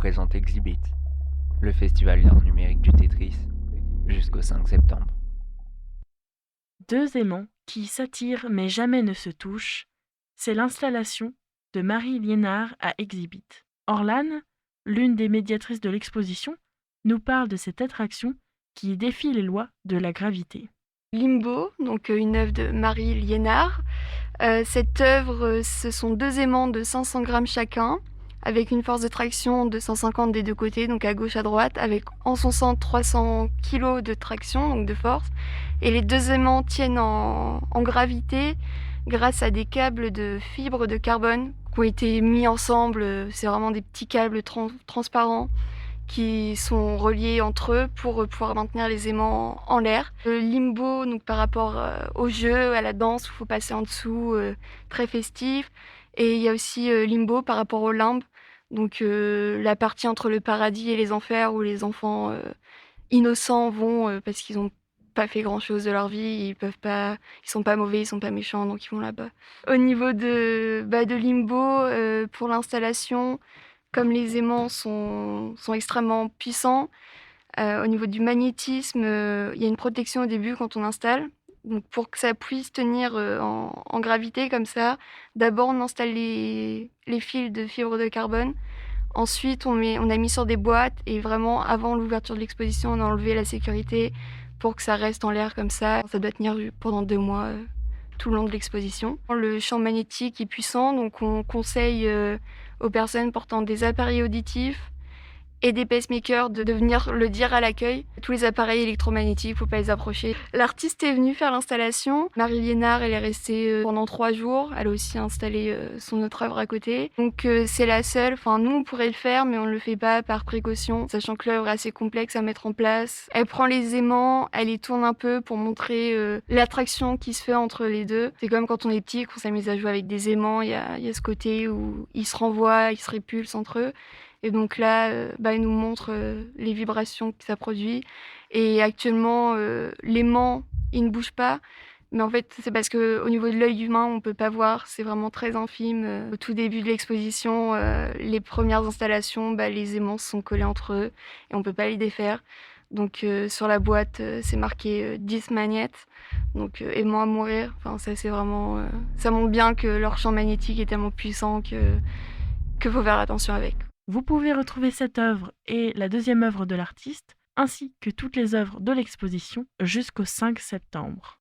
présente Exhibit, le festival d'art numérique du Tetris, jusqu'au 5 septembre. Deux aimants qui s'attirent mais jamais ne se touchent, c'est l'installation de Marie Liénard à Exhibit. Orlane, l'une des médiatrices de l'exposition, nous parle de cette attraction qui défie les lois de la gravité. Limbo, donc une œuvre de Marie Liénard. Cette œuvre, ce sont deux aimants de 500 grammes chacun, avec une force de traction de 150 des deux côtés, donc à gauche à droite, avec en son centre 300 kg de traction, donc de force. Et les deux aimants tiennent en gravité grâce à des câbles de fibres de carbone qui ont été mis ensemble. C'est vraiment des petits câbles transparents qui sont reliés entre eux pour pouvoir maintenir les aimants en l'air. Le limbo, donc par rapport au jeu, à la danse, où il faut passer en dessous, très festif. Et il y a aussi limbo par rapport au limbe, donc la partie entre le paradis et les enfers où les enfants innocents vont parce qu'ils n'ont pas fait grand chose de leur vie, ils sont pas mauvais, ils sont pas méchants, donc ils vont là-bas. Au niveau de limbo, pour l'installation, comme les aimants sont extrêmement puissants, au niveau du magnétisme, il y a une protection au début quand on installe. Donc pour que ça puisse tenir en gravité comme ça, d'abord on installe les fils de fibre de carbone. Ensuite on a mis sur des boîtes et vraiment avant l'ouverture de l'exposition on a enlevé la sécurité pour que ça reste en l'air comme ça. Ça doit tenir pendant 2 mois. Tout le long de l'exposition. Le champ magnétique est puissant, donc on conseille aux personnes portant des appareils auditifs et des pacemakers de venir le dire à l'accueil. Tous les appareils électromagnétiques, faut pas les approcher. L'artiste est venue faire l'installation. Marie Liénard, elle est restée pendant 3 jours. Elle a aussi installé son autre œuvre à côté. Donc c'est la seule. Enfin, nous, on pourrait le faire, mais on ne le fait pas par précaution, sachant que l'œuvre est assez complexe à mettre en place. Elle prend les aimants, elle les tourne un peu pour montrer l'attraction qui se fait entre les deux. C'est comme quand on est petit, qu'on s'amuse à jouer avec des aimants. Il y a ce côté où ils se renvoient, ils se répulsent entre eux. Et donc là, il nous montre les vibrations que ça produit. Et actuellement, l'aimant, il ne bouge pas. Mais en fait, c'est parce qu'au niveau de l'œil humain, on ne peut pas voir. C'est vraiment très infime. Au tout début de l'exposition, les premières installations, les aimants sont collés entre eux et on ne peut pas les défaire. Donc sur la boîte, c'est marqué 10 magnettes. Donc aimants à mourir. Enfin, ça, c'est vraiment... ça montre bien que leur champ magnétique est tellement puissant qu'il faut faire attention avec. Vous pouvez retrouver cette œuvre et la deuxième œuvre de l'artiste, ainsi que toutes les œuvres de l'exposition jusqu'au 5 septembre.